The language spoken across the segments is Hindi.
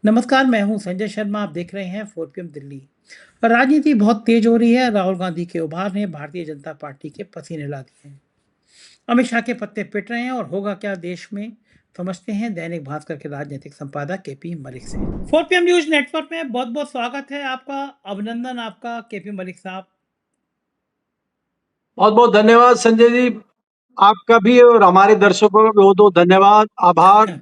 नमस्कार, मैं हूं संजय शर्मा। आप देख रहे हैं 4 पीएम दिल्ली। राजनीति बहुत तेज हो रही है। राहुल गांधी के उभार ने भारतीय जनता पार्टी के पसीने ला दिए हैं। अमित शाह के पत्ते पिट रहे हैं और होगा क्या देश में, समझते हैं दैनिक भास्कर के राजनीतिक संपादक केपी मलिक से। 4 पीएम न्यूज नेटवर्क में बहुत बहुत स्वागत है आपका। अभिनंदन आपका केपी मलिक साहब। बहुत बहुत धन्यवाद संजय जी। आपका भी और हमारे दर्शकों का बहुत बहुत धन्यवाद, आभार।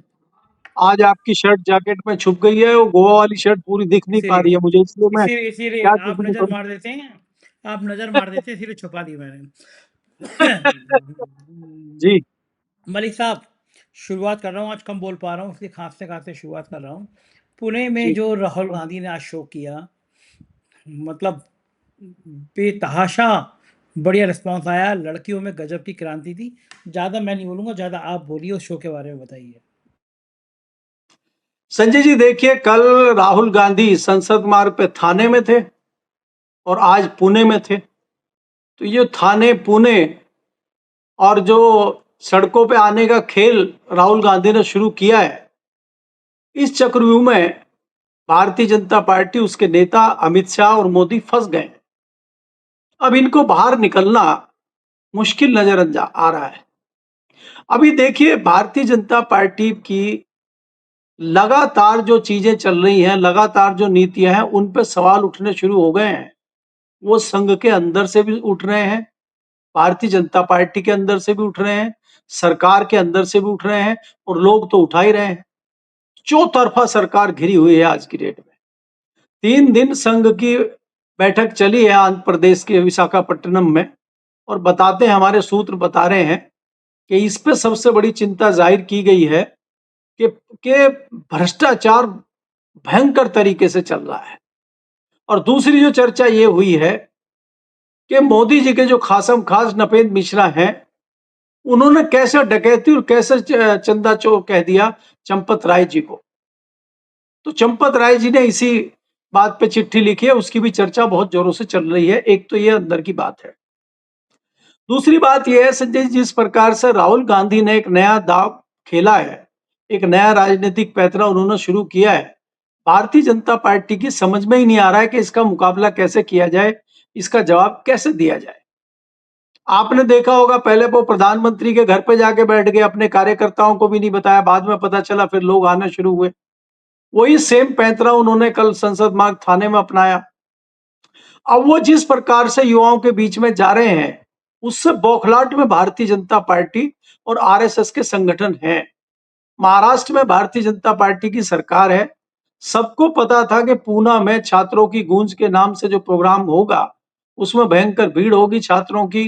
आज आपकी शर्ट जैकेट में छुप गई है, वो गोवा वाली शर्ट पूरी दिख नहीं पा रही है इसीलिए मुझे, इसलिए मैं इसीलिए इसीलिए क्या आप टिप्पणी नजर करूं। मार देते हैं। आप नजर मार देते हैं, इसीलिए छुपा दी मैंने। जी मलिक साहब, शुरुआत कर रहा हूँ। आज कम बोल पा रहा हूँ, इसलिए खांसते-खांसते शुरुआत कर रहा हूँ। पुणे में जी। जो राहुल गांधी ने आज शो किया, मतलब बेतहाशा बढ़िया रिस्पॉन्स आया। लड़कियों में गजब की क्रांति थी। ज़्यादा मैं नहीं बोलूँगा, ज़्यादा आप बोलिए, उस शो के बारे में बताइए। संजय जी देखिए, कल राहुल गांधी संसद मार्ग पे थाने में थे और आज पुणे में थे। तो ये थाने पुणे और जो सड़कों पे आने का खेल राहुल गांधी ने शुरू किया है, इस चक्रव्यूह में भारतीय जनता पार्टी, उसके नेता अमित शाह और मोदी फंस गए। अब इनको बाहर निकलना मुश्किल नजर आ रहा है। अभी देखिए, भारतीय जनता पार्टी की लगातार जो चीजें चल रही हैं, लगातार जो नीतियां हैं, उन पे सवाल उठने शुरू हो गए हैं। वो संघ के अंदर से भी उठ रहे हैं, भारतीय जनता पार्टी के अंदर से भी उठ रहे हैं, सरकार के अंदर से भी उठ रहे हैं, और लोग तो उठा ही रहे हैं। चौतरफा सरकार घिरी हुई है आज की डेट में। 3 दिन संघ की बैठक चली है आंध्र प्रदेश के विशाखापट्टनम में, और बताते हैं, हमारे सूत्र बता रहे हैं कि इस पे सबसे बड़ी चिंता जाहिर की गई है कि भ्रष्टाचार भयंकर तरीके से चल रहा है। और दूसरी जो चर्चा ये हुई है कि मोदी जी के जो खासम खास नपेंद्र मिश्रा हैं, उन्होंने कैसे डकैती और कैसे चंदा चोर कह दिया चंपत राय जी को। तो चंपत राय जी ने इसी बात पे चिट्ठी लिखी है, उसकी भी चर्चा बहुत जोरों से चल रही है। एक तो ये अंदर की बात है। दूसरी बात यह है संजय जी, जिस प्रकार से राहुल गांधी ने एक नया दाव खेला है, एक नया राजनीतिक पैतरा उन्होंने शुरू किया है, भारतीय जनता पार्टी की समझ में ही नहीं आ रहा है कि इसका मुकाबला कैसे किया जाए, इसका जवाब कैसे दिया जाए। आपने देखा होगा, पहले वो प्रधानमंत्री के घर पे जाके बैठ गए, अपने कार्यकर्ताओं को भी नहीं बताया, बाद में पता चला, फिर लोग आने शुरू हुए। वही सेम पैंतरा उन्होंने कल संसद मार्ग थाने में अपनाया। अब वो जिस प्रकार से युवाओं के बीच में जा रहे हैं, उससे बौखलाहट में भारतीय जनता पार्टी और आरएसएस के संगठन हैं। महाराष्ट्र में भारतीय जनता पार्टी की सरकार है। सबको पता था कि पूना में छात्रों की गूंज के नाम से जो प्रोग्राम होगा, उसमें भयंकर भीड़ होगी, छात्रों की,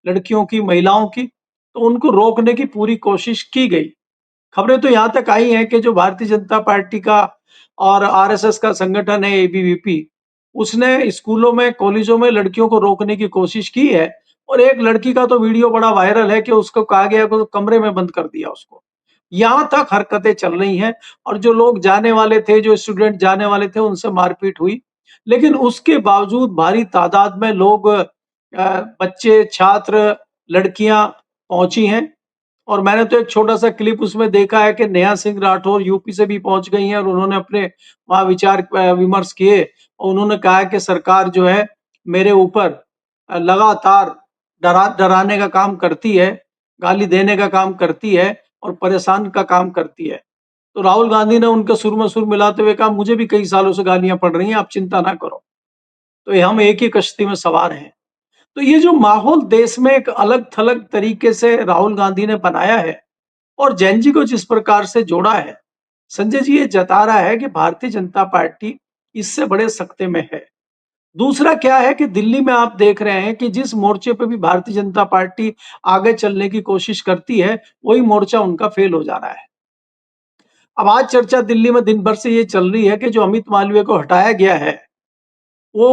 लड़कियों की, महिलाओं की। तो उनको रोकने की पूरी कोशिश की गई। खबरें तो यहां तक आई हैं कि जो भारतीय जनता पार्टी का और आरएसएस का संगठन है एबीवीपी, उसने स्कूलों में, कॉलेजों में लड़कियों को रोकने की कोशिश की है। और एक लड़की का तो वीडियो बड़ा वायरल है कि उसको कहा गया कि कमरे में बंद कर दिया उसको। यहां तक हरकतें चल रही हैं। और जो लोग जाने वाले थे, जो स्टूडेंट जाने वाले थे, उनसे मारपीट हुई। लेकिन उसके बावजूद भारी तादाद में लोग, बच्चे, छात्र, लड़कियां पहुंची हैं। और मैंने तो एक छोटा सा क्लिप उसमें देखा है कि नेहा सिंह राठौर यूपी से भी पहुंच गई हैं, और उन्होंने अपने वहां विचार विमर्श किए। और उन्होंने कहा कि सरकार जो है मेरे ऊपर लगातार डराने का काम करती है, गाली देने का काम करती है, और परेशान का काम करती है। तो राहुल गांधी ने उनके सुर में सुर मिलाते हुए कहा, मुझे भी कई सालों से गालियां पड़ रही हैं, आप चिंता ना करो। तो ये हम एक ही कश्ती में सवार हैं। तो ये जो माहौल देश में एक अलग थलग तरीके से राहुल गांधी ने बनाया है, और जैन जी को जिस प्रकार से जोड़ा है, संजय जी ये जता रहा है कि भारतीय जनता पार्टी इससे बड़े सकते में है। दूसरा क्या है कि दिल्ली में आप देख रहे हैं कि जिस मोर्चे पे भी भारतीय जनता पार्टी आगे चलने की कोशिश करती है, वही मोर्चा उनका फेल हो जा रहा है। अब आज चर्चा दिल्ली में दिन भर से ये चल रही है कि जो अमित मालवीय को हटाया गया है, वो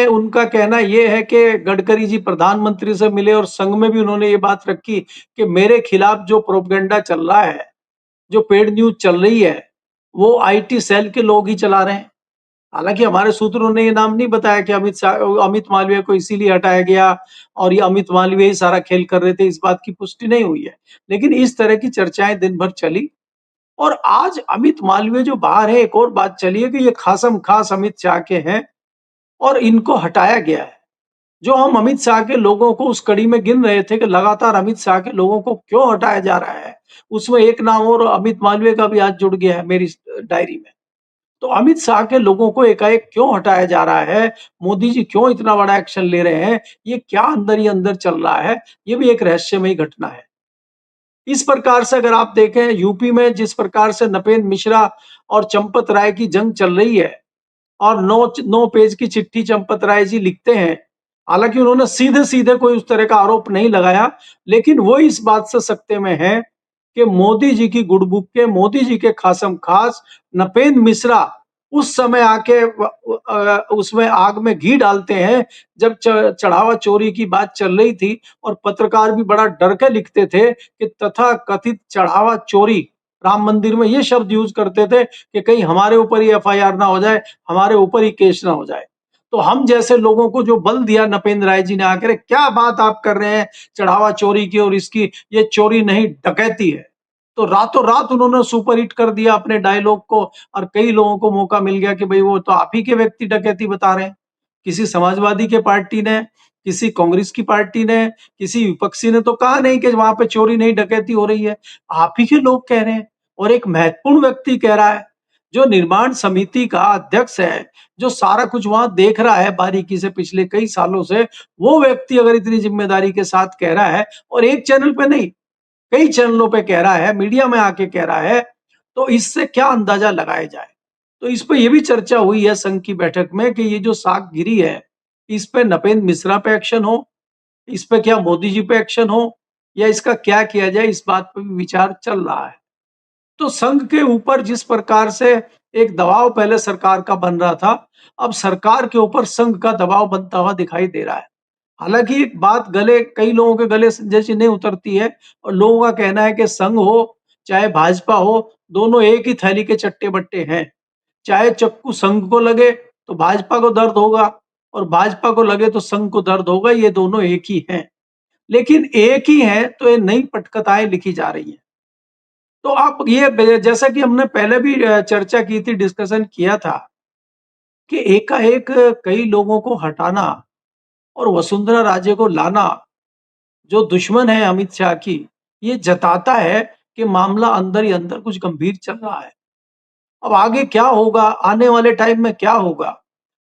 उनका कहना ये है कि गडकरी जी प्रधानमंत्री से मिले, और संघ में भी उन्होंने ये बात रखी कि मेरे खिलाफ जो प्रोपेगेंडा चल रहा है, जो पेड न्यूज चल रही है, वो आईटी सेल के लोग ही चला रहे हैं। हालांकि हमारे सूत्रों ने ये नाम नहीं बताया कि अमित मालवीय को इसीलिए हटाया गया और ये अमित मालवीय ही सारा खेल कर रहे थे, इस बात की पुष्टि नहीं हुई है। लेकिन इस तरह की चर्चाएं दिन भर चली। और आज अमित मालवीय जो बाहर है, एक और बात चली है कि ये खासम खास अमित शाह के हैं और इनको हटाया गया है। जो हम अमित शाह के लोगों को उस कड़ी में गिन रहे थे कि लगातार अमित शाह के लोगों को क्यों हटाया जा रहा है, उसमें एक नाम और अमित मालवीय का भी आज जुड़ गया है मेरी डायरी में। तो अमित शाह के लोगों को एकाएक क्यों हटाया जा रहा है? मोदी जी क्यों इतना बड़ा एक्शन ले रहे हैं? ये क्या अंदर ही अंदर चल रहा है? ये भी एक रहस्यमयी घटना है। इस प्रकार से अगर आप देखें यूपी में जिस प्रकार से नपेंद्र मिश्रा और चंपत राय की जंग चल रही है और 9 पेज की चिट्ठी चंपत राय जी लिखते हैं। हालांकि उन्होंने सीधे-सीधे कोई उस तरह का आरोप नहीं लगाया, लेकिन वो इस बात से सकते में है कि मोदी जी की गुडबुक के, मोदी जी के खासम खास नपेंद्र मिश्रा उस समय आके उसमें आग में घी डालते हैं जब चढ़ावा चोरी की बात चल रही थी और पत्रकार भी बड़ा डर के लिखते थे कि तथाकथित चढ़ावा चोरी राम मंदिर में ये शब्द यूज करते थे कि कहीं हमारे ऊपर ही एफआईआर ना हो जाए, हमारे ऊपर ही केस ना हो जाए। तो हम जैसे लोगों को जो बल दिया नपेंद्र राय जी ने आकर, क्या बात आप कर रहे हैं चढ़ावा चोरी की और इसकी, ये चोरी नहीं डकैती है। तो रातों रात उन्होंने सुपर हिट कर दिया अपने डायलॉग को और कई लोगों को मौका मिल गया कि भाई वो तो आप ही के व्यक्ति डकैती बता रहे हैं। किसी समाजवादी के पार्टी ने, किसी कांग्रेस की पार्टी ने, किसी विपक्षी ने तो कहा नहीं कि वहां पे चोरी नहीं डकैती हो रही है। आप ही के लोग कह रहे हैं और एक महत्वपूर्ण व्यक्ति कह रहा है जो निर्माण समिति का अध्यक्ष है, जो सारा कुछ वहां देख रहा है बारीकी से पिछले कई सालों से, वो व्यक्ति अगर इतनी जिम्मेदारी के साथ कह रहा है और एक चैनल पे नहीं कई चैनलों पे कह रहा है, मीडिया में आके कह रहा है, तो इससे क्या अंदाजा लगाया जाए। तो इस पे ये भी चर्चा हुई है संघ की बैठक में कि ये जो साख गिरी है, इस पे नपेंद्र मिश्रा पे एक्शन हो, इस पे क्या मोदी जी पे एक्शन हो या इसका क्या किया जाए, इस बात पे भी विचार चल रहा है। तो संघ के ऊपर जिस प्रकार से एक दबाव पहले सरकार का बन रहा था, अब सरकार के ऊपर संघ का दबाव बनता हुआ दिखाई दे रहा है। हालांकि एक बात गले कई लोगों के गले जैसी नहीं उतरती है और लोगों का कहना है कि संघ हो चाहे भाजपा हो, दोनों एक ही थैली के चट्टे बट्टे हैं। चाहे चक्कू संघ को लगे तो भाजपा को दर्द होगा और भाजपा को लगे तो संघ को दर्द होगा, ये दोनों एक ही हैं। लेकिन एक ही हैं तो ये नई पटकथाएं लिखी जा रही हैं। तो आप ये जैसा कि हमने पहले भी चर्चा की थी, डिस्कशन किया था कि एकाएक कई लोगों को हटाना और वसुंधरा राजे को लाना, जो दुश्मन है अमित शाह की, ये जताता है कि मामला अंदर ही अंदर कुछ गंभीर चल रहा है। अब आगे क्या होगा, आने वाले टाइम में क्या होगा?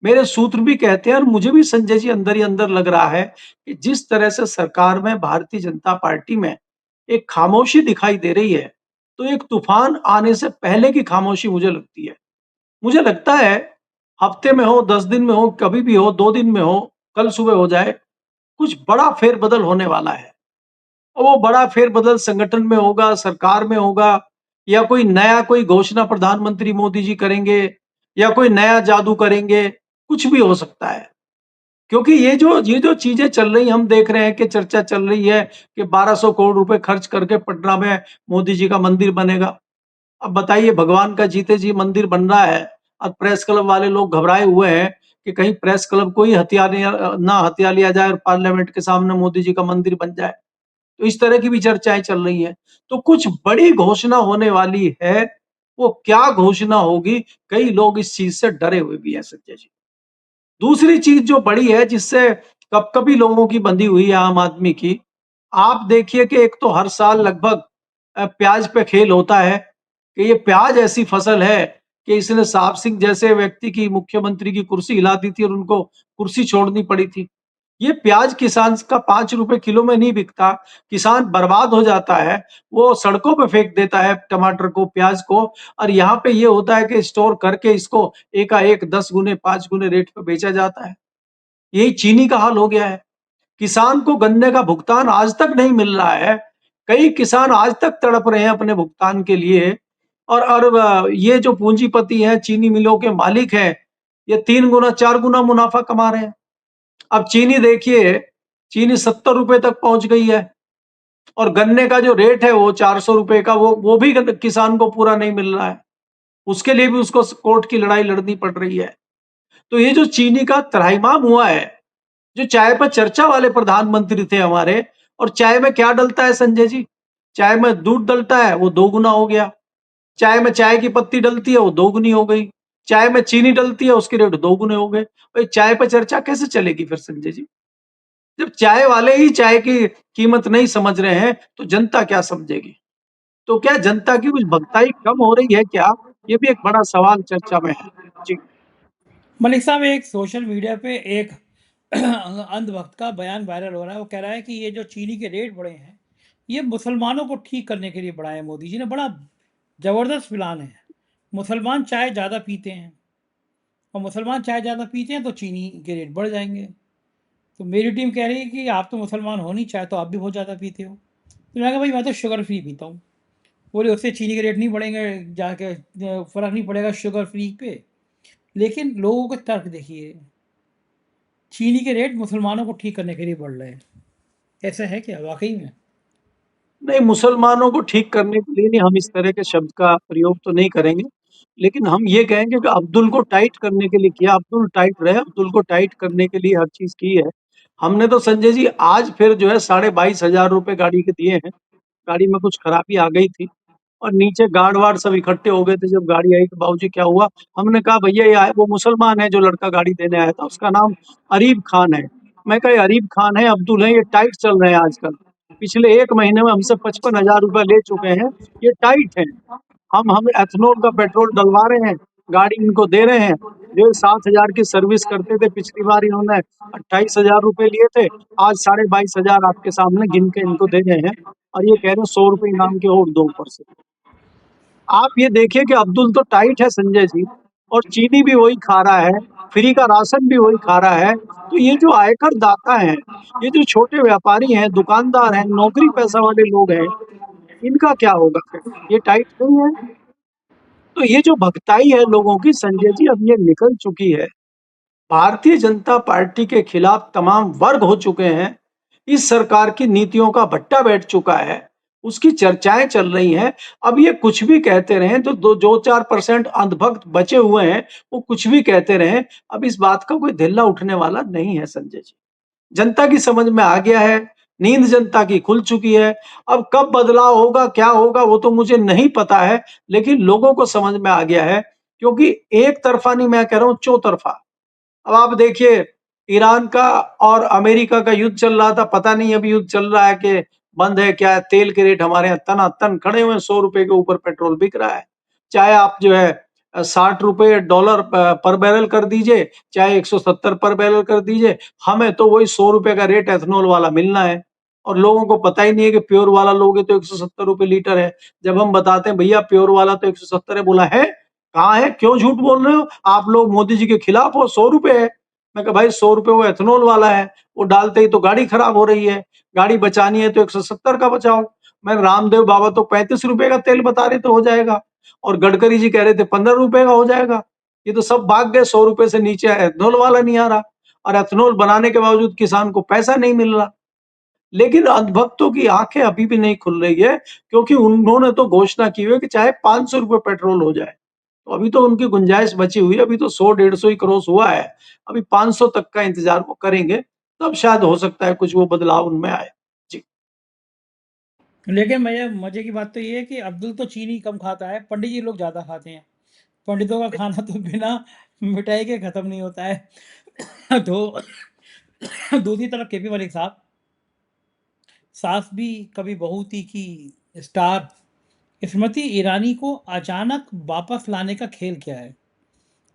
मेरे सूत्र भी कहते हैं और मुझे भी संजय जी अंदर ही अंदर लग रहा है कि जिस तरह से सरकार में भारतीय जनता पार्टी में एक खामोशी दिखाई दे रही है, तो एक तूफान आने से पहले की खामोशी मुझे लगती है। मुझे लगता है हफ्ते में हो, 10 दिन में हो, कभी भी हो, 2 दिन में हो, कल सुबह हो जाए, कुछ बड़ा फेरबदल होने वाला है। और वो बड़ा फेरबदल संगठन में होगा, सरकार में होगा या कोई नया कोई घोषणा प्रधानमंत्री मोदी जी करेंगे या कोई नया जादू करेंगे, कुछ भी हो सकता है। क्योंकि ये जो चीजें चल रही हम देख रहे हैं कि चर्चा चल रही है कि 1200 करोड़ रुपए खर्च करके पटना में मोदी जी का मंदिर बनेगा। अब बताइए भगवान का जीते जी मंदिर बन रहा है और प्रेस क्लब वाले लोग घबराए हुए हैं कि कहीं प्रेस क्लब को ही हथिया लिया जाए और पार्लियामेंट के सामने मोदी जी का मंदिर बन जाए। तो इस तरह की भी चर्चाएं चल रही हैं। तो कुछ बड़ी घोषणा होने वाली है, वो क्या घोषणा होगी, कई लोग इस चीज से डरे हुए भी हैं संजय जी। दूसरी चीज जो बड़ी है जिससे कभी लोगों की बंधी हुई है आम आदमी की, आप देखिए कि एक तो हर साल लगभग प्याज पे खेल होता है कि ये प्याज ऐसी फसल है कि इसने साहब सिंह जैसे व्यक्ति की मुख्यमंत्री की कुर्सी हिला दी थी और उनको कुर्सी छोड़नी पड़ी थी। ये प्याज किसान का 5 रुपए किलो में नहीं बिकता, किसान बर्बाद हो जाता है, वो सड़कों पे फेंक देता है टमाटर को, प्याज को और यहाँ पे ये होता है कि स्टोर करके इसको एकाएक 10 गुने 5 गुने रेट पे बेचा जाता है। यही चीनी का हाल हो गया है। किसान को गन्ने का भुगतान आज तक नहीं मिल रहा है। कई किसान आज तक तड़प रहे हैं अपने भुगतान के लिए और ये जो पूंजीपति हैं, चीनी मिलों के मालिक हैं, ये 3 गुना 4 गुना मुनाफा कमा रहे हैं। अब चीनी देखिए, चीनी 70 रुपए तक पहुंच गई है और गन्ने का जो रेट है वो 400 रुपए का, वो भी किसान को पूरा नहीं मिल रहा है। उसके लिए भी उसको कोर्ट की लड़ाई लड़नी पड़ रही है। तो ये जो चीनी का त्राहिमाम हुआ है, जो चाय पर चर्चा वाले प्रधानमंत्री थे हमारे, और चाय में क्या डलता है संजय जी? चाय में दूध डलता है, वो 2 गुना हो गया। चाय में चाय की पत्ती डलती है वो दोगुनी हो गई, चाय में चीनी डलती है उसके रेट दोगुने हो गए। भाई चाय पे चर्चा कैसे चलेगी फिर संजय जी? जब चाय वाले ही चाय की कीमत नहीं समझ रहे हैं तो जनता क्या समझेगी? तो क्या जनता की कुछ भगताई कम हो रही है क्या? ये भी एक बड़ा सवाल चर्चा में है। जी। मलिक साहब, एक सोशल मीडिया पे एक अंधभक्त का बयान वायरल हो रहा है। वो कह रहा है कि ये जो चीनी के रेट बढ़े हैं, ये मुसलमानों को ठीक करने के लिए बढ़ाए हैं। मोदी जी ने बड़ा ज़बरदस्त प्लान है। मुसलमान चाय ज़्यादा पीते हैं, और मुसलमान चाय ज़्यादा पीते हैं तो चीनी के रेट बढ़ जाएंगे। तो मेरी टीम कह रही है कि आप तो मुसलमान हो नहीं, चाय तो आप भी बहुत ज़्यादा पीते हो। तो मैंने कहा भाई मैं तो शुगर फ्री पीता हूँ। बोले उससे चीनी के रेट नहीं बढ़ेंगे, जाके फ़र्क नहीं पड़ेगा शुगर फ्री पे। लेकिन लोगों के तर्क देखिए, चीनी के रेट मुसलमानों को ठीक करने के लिए बढ़ रहे हैं। ऐसा है क्या वाक़ई में? नहीं, मुसलमानों को ठीक करने के लिए नहीं, हम इस तरह के शब्द का प्रयोग तो नहीं करेंगे। लेकिन हम ये कहेंगे कि अब्दुल को टाइट करने के लिए किया, अब्दुल टाइट रहे, अब्दुल को टाइट करने के लिए हर चीज़ की है। हमने तो संजय जी आज फिर जो है 22,500 रुपए गाड़ी के दिए हैं। गाड़ी में कुछ खराबी आ गई थी और नीचे गार्ड-वार्ड सब इकट्ठे हो गए थे जब गाड़ी आई तो बाबूजी क्या हुआ? हमने कहा भैया ये वो मुसलमान है जो लड़का गाड़ी देने आया था, उसका नाम अरीब खान है। मैं कहा ये अरीब खान है, अब्दुल है, ये टाइट चल रहे हैं आजकल। पिछले 1 महीने में हमसे 55,000 रुपए ले चुके हैं, ये टाइट हैं। हम एथनॉल का पेट्रोल डलवा रहे हैं, गाड़ी इनको दे रहे हैं। डेढ़ 7,000 की सर्विस करते थे, पिछली बार इन्होंने 28,000 रुपए लिए थे, आज 22,500 आपके सामने गिन के इनको दे रहे हैं और ये कह रहे हैं 100 रुपए इनाम के और दो ऊपर से। आप ये देखिए कि अब्दुल तो टाइट है संजय जी और चीनी भी वही खा रहा है, फ्री का राशन भी वही खा रहा है। तो ये जो आयकर दाता हैं, ये जो छोटे व्यापारी हैं, दुकानदार हैं, नौकरी पेशा वाले लोग हैं, इनका क्या होगा फिर? ये टाइट नहीं है? तो ये जो भगताई है लोगों की संजय जी अब ये निकल चुकी है। भारतीय जनता पार्टी के खिलाफ तमाम वर्ग हो चुके हैं। इस सरकार की नीतियों का भट्टा बैठ चुका है। उसकी चर्चाएं चल रही हैं। अब ये कुछ भी कहते रहें तो दो जो 4% अंधभक्त बचे हुए हैं, वो कुछ भी कहते रहें। अब इस बात का कोई धिल्ला उठने वाला नहीं है संजय जी। जनता की समझ में आ गया है, नींद जनता की खुल चुकी है। अब कब बदलाव होगा, क्या होगा वो तो मुझे नहीं पता है, लेकिन लोगों को समझ में आ गया है क्योंकि एक तरफा नहीं मैं कह रहा हूँ चौतरफा। अब आप देखिए ईरान का और अमेरिका का युद्ध चल रहा था, पता नहीं अभी युद्ध चल रहा है कि बंद है क्या है? तेल के रेट हमारे यहाँ तनातन खड़े हुए हैं, 100 रुपए के ऊपर पेट्रोल बिक रहा है। चाहे आप जो है 60 रुपए डॉलर पर बैरल कर दीजिए, चाहे 170 पर बैरल कर दीजिए, हमें तो वही 100 रुपए का रेट एथनॉल वाला मिलना है। और लोगों को पता ही नहीं है कि प्योर वाला लोगे तो 170 रुपए लीटर है। जब हम बताते हैं भैया प्योर वाला तो 170 है, बोला है कहाँ है? क्यों झूठ बोल रहे हो? आप लोग मोदी जी के खिलाफ हो, 100 रुपए है। मैं कहा भाई 100 रुपए वो एथनॉल वाला है, वो डालते ही तो गाड़ी खराब हो रही है। गाड़ी बचानी है तो 170 का बचाओ। मैं रामदेव बाबा तो 35 रुपए का तेल बता रहे थे हो जाएगा और गडकरी जी कह रहे थे 15 रुपए का हो जाएगा। ये तो सब भाग गए, 100 रुपए से नीचे एथनॉल वाला नहीं आ रहा और एथनॉल बनाने के बावजूद किसान को पैसा नहीं मिल रहा। लेकिन अंधभक्तों की आंखें अभी भी नहीं खुल रही है क्योंकि उन्होंने तो घोषणा की हुई है कि चाहे 500 रुपए पेट्रोल हो जाए। तो अभी तो उनकी गुंजाइश बची हुई है, अभी तो 100-150 ही क्रॉस हुआ है। अभी 500 तक का इंतजार वो करेंगे, तब शायद हो सकता है कुछ वो बदलाव उनमें आए। जी। लेकिन मज़े मज़े की बात तो ये है कि अब्दुल तो चीनी कम खाता है, पंडित जी लोग ज़्यादा खाते हैं। पंडितों का खाना तो बिना मिठाई के ख़त्म नहीं होता है। तो दूसरी तरफ केपी मलिक साहब, सास भी कभी बहू थी की स्टार स्मृति ईरानी को अचानक वापस लाने का खेल क्या है?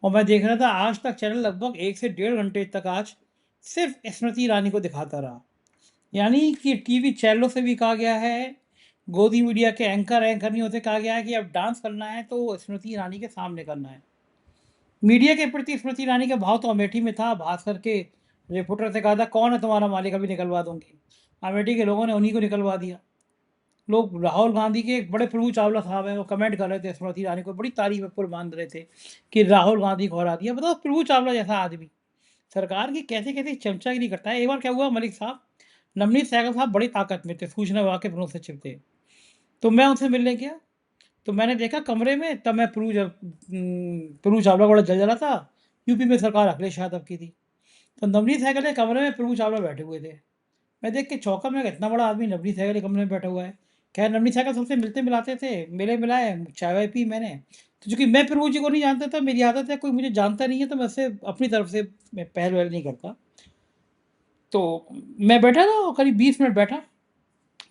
और मैं देख रहा था आज तक चैनल लगभग 1 से डेढ़ घंटे तक आज सिर्फ स्मृति ईरानी को दिखाता रहा। यानी कि टीवी चैनलों से भी कहा गया है, गोदी मीडिया के एंकर नहीं होते, कहा गया है कि अब डांस करना है तो स्मृति ईरानी के सामने करना है। मीडिया के प्रति स्मृति ईरानी का भाव तो अमेठी में था। भास्कर के रिपोर्टर से कहा था कौन है तुम्हारा मालिक, अभी निकलवा दूंगी। अमेठी के लोगों ने उन्हीं को निकलवा दिया। लोग राहुल गांधी के एक बड़े प्रभु चावला साहब हैं, वो कमेंट कर रहे थे स्मृति ईरानी को, बड़ी तारीफ पुर मान रहे थे कि राहुल गांधी को हरा दिया। बताओ, प्रभु चावला जैसा आदमी सरकार की कैसे कैसे चमचागिरी करता है। एक बार क्या हुआ मलिक साहब, नवनीत सहगल साहब बड़ी ताकत में थे, सूचना विभाग के प्रमुख सचिव थे। तो मैं उनसे मिलने गया, तो मैंने देखा कमरे में, तब मैं प्रभु चावला को बड़ा जल जला था। यूपी में सरकार अखिलेश यादव की थी। तो नवनीत सहगल के कमरे में प्रभु चावला बैठे हुए थे। मैं देख के चौंका, मैं कहा, इतना बड़ा आदमी नवनीत सहगल के कमरे में बैठा हुआ है। खैर नवनीत सहगल सबसे मिलते मिलाते थे, मिले मिलाए, चाय वाय पी मैंने। तो चूँकि मैं प्रभु जी को नहीं जानता था, मेरी आदत है कोई मुझे जानता नहीं है तो मैं उससे अपनी तरफ से मैं पहल-वहल नहीं करता। तो मैं बैठा था और करीब 20 मिनट बैठा,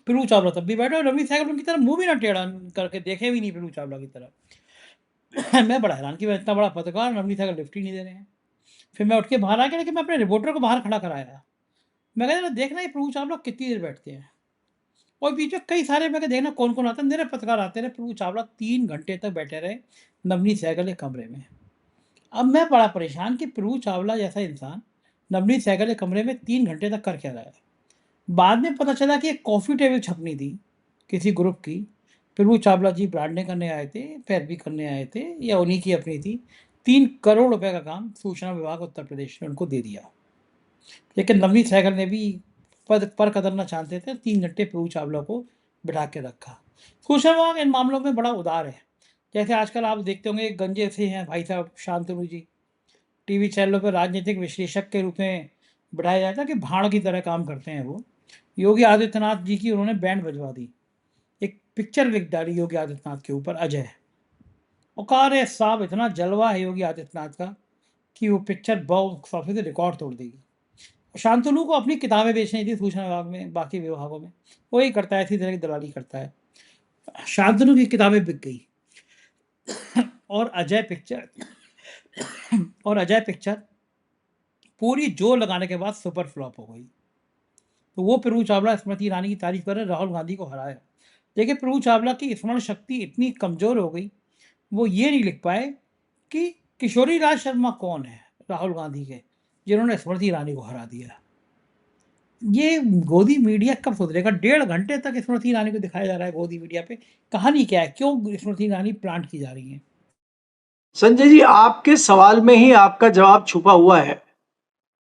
प्रभु चावला तब भी बैठा और नवनीत सहगल उनकी तरफ मुँह भी ना टेढ़ा करके देखे भी नहीं प्रभु चावला की तरफ। मैं बड़ा हैरान कि मैं इतना बड़ा पत्रकार, नवनीत सहगल लिफ्ट ही नहीं दे रहे हैं। फिर मैं उठ के बाहर आ गया, लेकिन मैं अपने रिपोर्टर को बाहर खड़ा कराया। मैं कहा, "ज़रा देखना ये प्रभु चावला कितनी देर बैठते हैं।" और बीच में कई सारे मैं कहा देखना कौन-कौन आता है, मेरे पत्रकार आते रहे, प्रभु चावला 3 घंटे तक बैठे रहे नवनीत सहगल के कमरे में। अब मैं बड़ा परेशान कि प्रभु चावला जैसा इंसान नवनीत सहगल के कमरे में 3 घंटे तक कर क्या रहा है। बाद में पता चला कि एक कॉफ़ी टेबल छपनी थी, किसी ग्रुप की। प्रभु चावला जी ब्रांडिंग करने आए थे, पैरवी करने आए थे या उन्हीं की अपनी थी। 3 करोड़ रुपए का काम सूचना विभाग उत्तर प्रदेश ने उनको दे दिया। लेकिन नवनीत सहगल ने भी पद पर कदर न जानते थे, 3 घंटे प्रभु चावला को बिठा के रखा। सूचना विभाग इन मामलों में बड़ा उदार है। जैसे आजकल आप देखते होंगे एक गंजे से हैं भाई साहब शांतनु जी, टीवी चैनलों पर राजनीतिक विश्लेषक के रूप में बिठाया जाता है कि भाड़ की तरह काम करते हैं वो। योगी आदित्यनाथ जी की उन्होंने बैंड बजवा दी। एक पिक्चर लिख डाली योगी आदित्यनाथ के ऊपर अजय। और कहा अरे साहब इतना जलवा है योगी आदित्यनाथ का कि वो पिक्चर बॉक्स ऑफिस से रिकॉर्ड तोड़ देगी। शांतनु को अपनी किताबें बेचनी थी सूचना विभाग में, बाकी विभागों में। वही करता है, इसी तरह की दलाली करता है। शांतनु की किताबें बिक गई और अजय पिक्चर और अजय पिक्चर पूरी जोर लगाने के बाद सुपर फ्लॉप हो गई। तो वो प्रभु चावला स्मृति ईरानी की तारीफ कर रहे राहुल गांधी को हराया। देखिए प्रभु चावला की स्मरण शक्ति इतनी कमजोर हो गई, वो ये नहीं लिख पाए कि किशोरी राज शर्मा कौन है राहुल गांधी के, जिन्होंने स्मृति ईरानी को हरा दिया। ये गोदी मीडिया कब सुधरेगा? 1.5 घंटे तक स्मृति ईरानी को दिखाया जा रहा है गोदी मीडिया पे। कहानी क्या है? क्यों स्मृति ईरानी प्लांट की जा रही है? संजय जी, आपके सवाल में ही आपका जवाब छुपा हुआ है।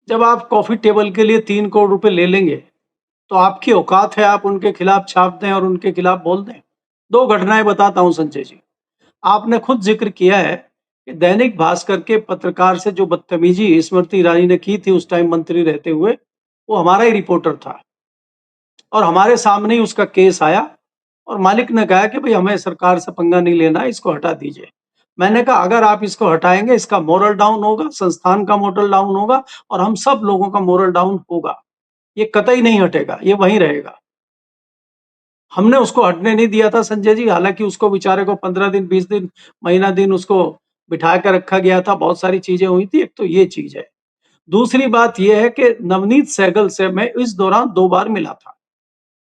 जब आप कॉफी टेबल के लिए 3 करोड़ रुपए ले लेंगे, तो आपकी औकात है आप उनके खिलाफ छाप दें और उनके खिलाफ बोल दें। 2 घटनाएं बताता हूं संजय जी। आपने खुद जिक्र किया है कि दैनिक भास्कर के पत्रकार से जो बदतमीजी स्मृति ईरानी ने की थी उस टाइम मंत्री रहते हुए, वो हमारा ही रिपोर्टर था और हमारे सामने ही उसका केस आया और मालिक ने कहा कि भाई हमें सरकार से पंगा नहीं लेना है, इसको हटा दीजिए। मैंने कहा अगर आप इसको हटाएंगे इसका मोरल डाउन होगा, संस्थान का मोरल डाउन होगा और हम सब लोगों का मोरल डाउन होगा। ये कतई नहीं हटेगा, ये वहीं रहेगा। हमने उसको हटने नहीं दिया था संजय जी, हालांकि उसको बेचारे को 15 दिन, 20 दिन, महीना दिन उसको बिठा कर रखा गया था। बहुत सारी चीजें हुई थी। एक तो ये चीज है। दूसरी बात यह है कि नवनीत सहगल से मैं इस दौरान 2 बार मिला था।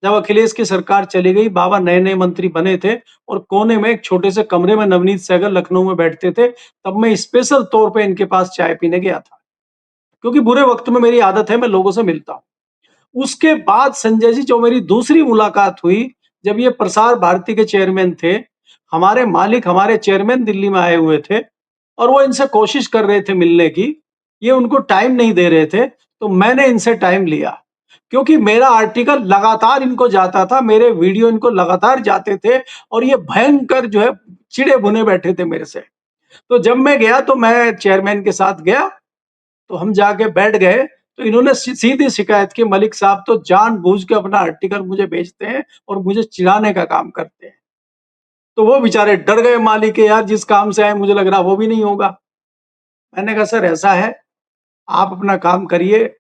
जब अखिलेश की सरकार चली गई, बाबा नए-नए मंत्री बने थे और कोने में एक छोटे से कमरे में नवनीत सहगल लखनऊ में बैठते थे, तब मैं स्पेशल तौर पे इनके पास चाय पीने गया था। क्योंकि बुरे वक्त में मेरी आदत है, मैं लोगों से मिलता हूँ। उसके बाद संजय जी जो मेरी दूसरी मुलाकात हुई, जब ये प्रसार भारती के चेयरमैन थे, हमारे मालिक हमारे चेयरमैन दिल्ली में आए हुए थे और वो इनसे कोशिश कर रहे थे मिलने की, ये उनको टाइम नहीं दे रहे थे, तो मैंने इनसे टाइम लिया। क्योंकि मेरा आर्टिकल लगातार इनको जाता था, मेरे वीडियो इनको लगातार जाते थे और ये भयंकर जो है चिड़े भुने बैठे थे मेरे से। तो जब मैं गया तो मैं चेयरमैन के साथ गया, तो हम जाके बैठ गए, तो इन्होंने सीधी शिकायत की, मलिक साहब तो जानबूझ के अपना आर्टिकल मुझे भेजते हैं और मुझे चिढ़ाने का काम करते हैं। तो वो बेचारे डर गए मालिक के, यार जिस काम से आए मुझे लग रहा वो भी नहीं होगा। मैंने कहा सर ऐसा है, आप अपना काम करिए,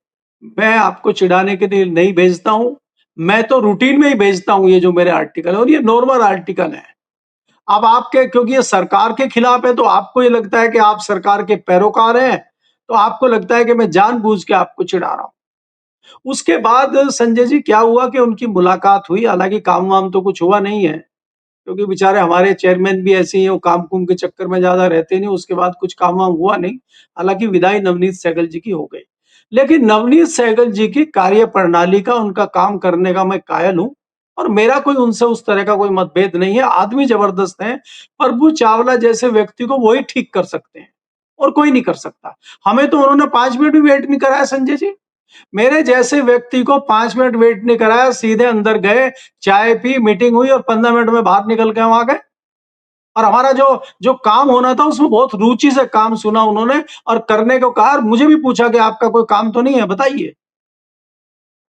मैं आपको चिढ़ाने के लिए नहीं भेजता हूँ, मैं तो रूटीन में ही भेजता हूँ ये जो मेरे आर्टिकल है और ये नॉर्मल आर्टिकल है। अब आपके क्योंकि ये सरकार के खिलाफ है तो आपको ये लगता है कि आप सरकार के पैरोकार हैं, तो आपको लगता है कि मैं जानबूझ के आपको चिढ़ा रहा हूँ। उसके बाद संजय जी क्या हुआ कि उनकी मुलाकात हुई, हालाँकि काम-वाम तो कुछ हुआ नहीं है, क्योंकि बेचारे हमारे चेयरमैन भी ऐसे ही हैं, वो काम-कुम के चक्कर में ज़्यादा रहते नहीं, उसके बाद कुछ काम-वाम हुआ नहीं। हालाँकि विदाई नवनीत सहगल जी की हो गई। लेकिन नवनीत सहगल जी की कार्यप्रणाली का, उनका काम करने का मैं कायल हूँ और मेरा कोई उनसे उस तरह का कोई मतभेद नहीं है। आदमी ज़बरदस्त हैं, प्रभु चावला जैसे व्यक्ति को वही ठीक कर सकते हैं और कोई नहीं कर सकता। हमें तो उन्होंने 5 मिनट भी वेट नहीं कराया संजय जी। मेरे जैसे व्यक्ति को 5 मिनट वेट नहीं कराया, सीधे अंदर गए, चाय पी, मीटिंग हुई और 15 मिनट में बाहर निकल के हम आ गए। और हमारा जो जो काम होना था उसमें बहुत रुचि से काम सुना उन्होंने और करने को कहा और मुझे भी पूछा कि आपका कोई काम तो नहीं है, बताइए।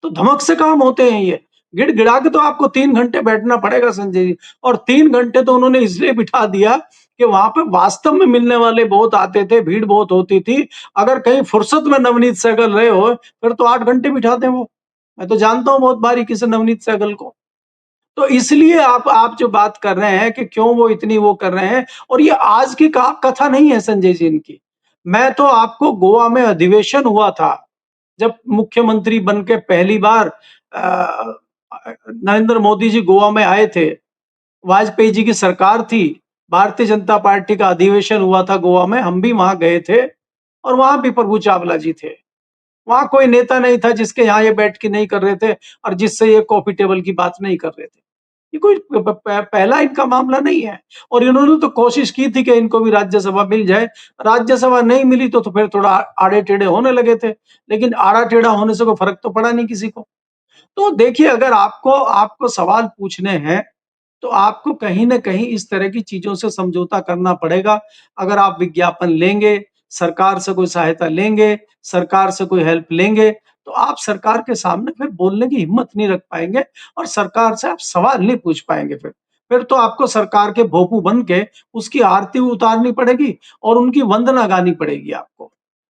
तो धमक से काम होते हैं ये। गिड़गिड़ा के तो आपको 3 घंटे बैठना पड़ेगा संजय जी। और 3 घंटे तो उन्होंने इसलिए बिठा दिया कि वहां पे वास्तव में मिलने वाले बहुत आते थे, भीड़ बहुत होती थी। अगर कहीं फुर्सत में नवनीत सहगल रहे हो फिर तो 8 घंटे बिठा दें वो। मैं तो जानता हूँ बहुत बारीकी से नवनीत सहगल को। तो इसलिए आप जो बात कर रहे हैं कि क्यों वो इतनी वो कर रहे हैं, और ये आज की कथा नहीं है संजय जी इनकी। मैं तो आपको गोवा में अधिवेशन हुआ था, जब मुख्यमंत्री बन के पहली बार नरेंद्र मोदी जी गोवा में आए थे, वाजपेयी जी की सरकार थी, भारतीय जनता पार्टी का अधिवेशन हुआ था गोवा में, हम भी वहां गए थे और वहां भी प्रभु चावला जी थे। वहां कोई नेता नहीं था जिसके यहाँ ये बैठ के नहीं कर रहे थे और जिससे ये कॉफी टेबल की बात नहीं कर रहे थे। ये कोई पहला इनका मामला नहीं है। और इन्होंने तो कोशिश की थी कि इनको भी राज्यसभा मिल जाए। राज्यसभा नहीं मिली तो फिर थोड़ा आड़े टेढ़े होने लगे थे, लेकिन आड़ा टेढ़ा होने से कोई फर्क तो पड़ा नहीं किसी को। तो देखिए, अगर आपको आपको सवाल पूछने हैं तो आपको कहीं न कहीं इस तरह की चीज़ों से समझौता करना पड़ेगा। अगर आप विज्ञापन लेंगे, सरकार से कोई सहायता लेंगे, सरकार से कोई हेल्प लेंगे, तो आप सरकार के सामने फिर बोलने की हिम्मत नहीं रख पाएँगे और सरकार से आप सवाल नहीं पूछ पाएँगे फिर। फिर तो आपको सरकार के भोंपू बन के उसकी आरती उतारनी पड़ेगी और उनकी वंदना गानी पड़ेगी आपको।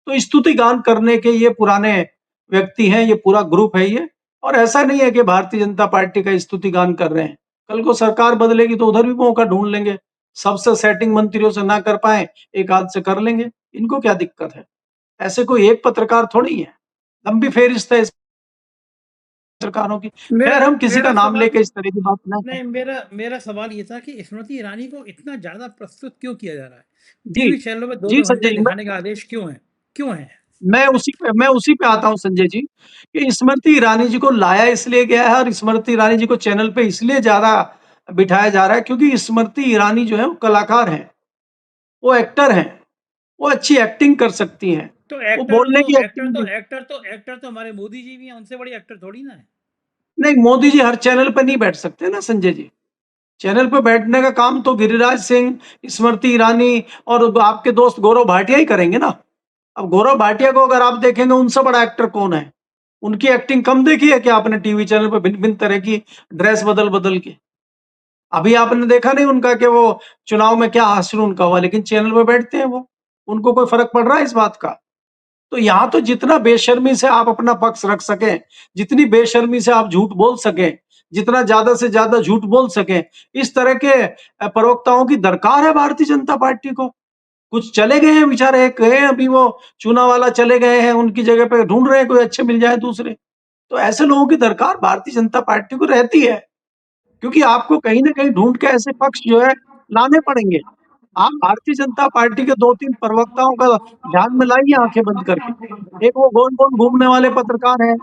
तो स्तुति गान करने के ये पुराने व्यक्ति हैं, ये पूरा ग्रुप है ये। और ऐसा नहीं है कि भारतीय जनता पार्टी का स्तुति गान कर रहे हैं। कल को सरकार बदलेगी तो उधर भी मौका ढूँढ लेंगे। सबसे सेटिंग मंत्रियों से ना कर पाएँ, एक आध से कर लेंगे। इनको क्या दिक्कत है? ऐसे कोई एक पत्रकार थोड़ी है। लंबी फेहरिस्त है इस पत्रकारों की। मेरा खैर, हम किसी का मेरा नाम सवाल लेके इस तरह की बात ना करें। नहीं, मेरा मेरा सवाल ये था कि स्मृति ईरानी को इतना ज़्यादा प्रस्तुत क्यों किया जा रहा है? जी, टीवी चैनलों में जी 2-2 घंटे संजय जी, दिखाने का आदेश क्यों है? क्यों है? मैं उसी पे आता हूँ संजय जी, कि स्मृति ईरानी जी को लाया इसलिए गया है और स्मृति ईरानी जी को चैनल पे इसलिए ज़्यादा बिठाया जा रहा है क्योंकि स्मृति ईरानी जो है वो कलाकार हैं, वो एक्टर हैं, वो अच्छी एक्टिंग कर सकती हैं, तो वो एक्टर बोलने तो की एक्टर एक्टिंग तो भी। एक्टर तो एक्टर तो हमारे मोदी जी भी हैं, उनसे बड़ी एक्टर थोड़ी ना है। नहीं, मोदी जी हर चैनल पे नहीं बैठ सकते ना संजय जी। चैनल पे बैठने का काम तो गिरिराज सिंह, स्मृति ईरानी और आपके दोस्त गौरव भाटिया ही करेंगे ना। अब गौरव भाटिया को अगर आप देखेंगे, उनसे बड़ा एक्टर कौन है? उनकी एक्टिंग कम देखी है क्या आपने टीवी चैनल पे भिन्न-भिन्न तरह की ड्रेस बदल-बदल के? अभी आपने देखा नहीं उनका कि वो चुनाव में क्या हासिल उनका हुआ, लेकिन चैनल पे बैठते हैं वो। उनको कोई फ़र्क पड़ रहा है इस बात का? तो यहाँ तो जितना बेशर्मी से आप अपना पक्ष रख सकें, जितनी बेशर्मी से आप झूठ बोल सकें, जितना ज़्यादा से ज़्यादा झूठ बोल सकें, इस तरह के प्रवक्ताओं की दरकार है भारतीय जनता पार्टी को। कुछ चले गए हैं बेचारे, एक गए हैं अभी वो चूनावाला चले गए हैं, उनकी जगह पे ढूँढ रहे हैं कोई अच्छे मिल जाए दूसरे। तो ऐसे लोगों की दरकार भारतीय जनता पार्टी को रहती है, क्योंकि आपको कहीं न कहीं ढूँढ के ऐसे पक्ष जो है लाने पड़ेंगे। आप भारतीय जनता पार्टी के 2-3 प्रवक्ताओं का ध्यान में लाइए आँखें बंद करके। एक वो गोल-गोल घूमने वाले पत्रकार हैं,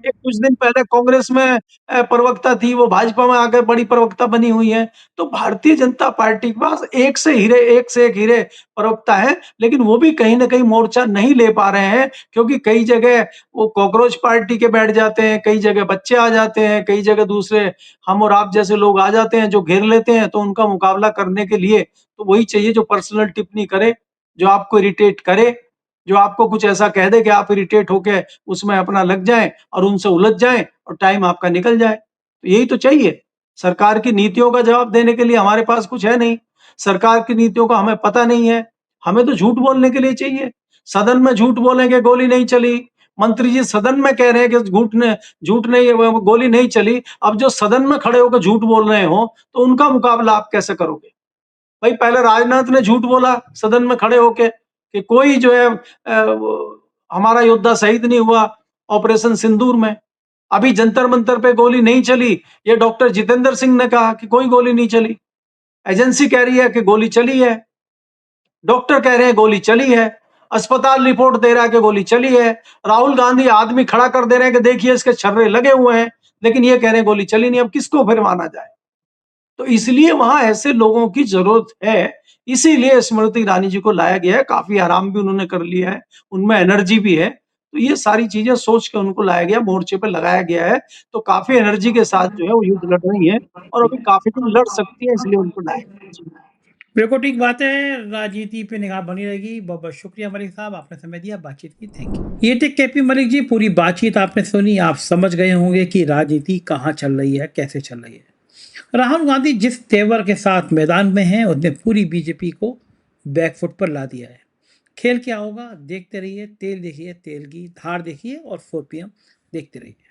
एक कुछ दिन पहले कांग्रेस में प्रवक्ता थी, वो भाजपा में आकर बड़ी प्रवक्ता बनी हुई है। तो भारतीय जनता पार्टी के पास एक से एक हीरे प्रवक्ता हैं, लेकिन वो भी कहीं न कहीं मोर्चा नहीं ले पा रहे हैं, क्योंकि कई जगह वो कॉकरोच पार्टी के बैठ जाते हैं, कई जगह बच्चे आ जाते हैं, कई जगह दूसरे हम और आप जैसे लोग आ जाते हैं जो घेर लेते हैं, तो उनका मुकाबला करने के लिए तो वही चाहिए जो पर्सनल टिप्पणी करे, जो आपको इरिटेट करे, जो आपको कुछ ऐसा कह दे कि आप इरिटेट होके उसमें अपना लग जाएँ और उनसे उलझ जाएँ और टाइम आपका निकल जाए। तो यही तो चाहिए। सरकार की नीतियों का जवाब देने के लिए हमारे पास कुछ है नहीं। सरकार की नीतियों का हमें पता नहीं है। हमें तो झूठ बोलने के लिए चाहिए। सदन में झूठ बोलेंगे गोली नहीं चली। मंत्री जी सदन में कह रहे हैं कि झूठ नहीं गोली नहीं चली। अब जो सदन में खड़े होकर झूठ बोल रहे हो, तो उनका मुकाबला आप कैसे करोगे? भाई पहले राजनाथ ने झूठ बोला सदन में खड़े होके कि कोई जो है हमारा योद्धा शहीद नहीं हुआ ऑपरेशन सिंदूर में। अभी जंतर मंतर पे गोली नहीं चली, ये डॉक्टर जितेंद्र सिंह ने कहा कि कोई गोली नहीं चली। एजेंसी कह रही है कि गोली चली है, डॉक्टर कह रहे हैं गोली चली है, अस्पताल रिपोर्ट दे रहा है कि गोली चली है, राहुल गांधी आदमी खड़ा कर दे रहे हैं कि देखिए इसके छर्रे लगे हुए हैं, लेकिन ये कह रहे हैं गोली चली नहीं। अब किसको फिर माना जाए? तो इसलिए वहां ऐसे लोगों की जरूरत है। इसीलिए स्मृति ईरानी जी को लाया गया है। काफी आराम भी उन्होंने कर लिया है, उनमें एनर्जी भी है। तो ये सारी चीजें सोच के उनको लाया गया, मोर्चे पे लगाया गया है। तो काफी एनर्जी के साथ जो है वो युद्ध लड़ रही है और अभी काफी दिन लड़ सकती है, इसलिए उनको लाया गया। जी। बिल्कुल ठीक बात है। राजनीति पे निगाह बनी रहेगी। बहुत बहुत शुक्रिया मलिक साहब, आपने समय दिया, बातचीत की। Thank you. ये थे केपी मलिक जी। पूरी बातचीत आपने सुनी, आप समझ गए होंगे कि राजनीति कहाँ चल रही है, कैसे चल रही है। राहुल गांधी जिस तेवर के साथ मैदान में हैं, उसने पूरी बीजेपी को बैकफुट पर ला दिया है। खेल क्या होगा देखते रहिए। तेल देखिए, तेल की धार देखिए और 4 PM देखते रहिए।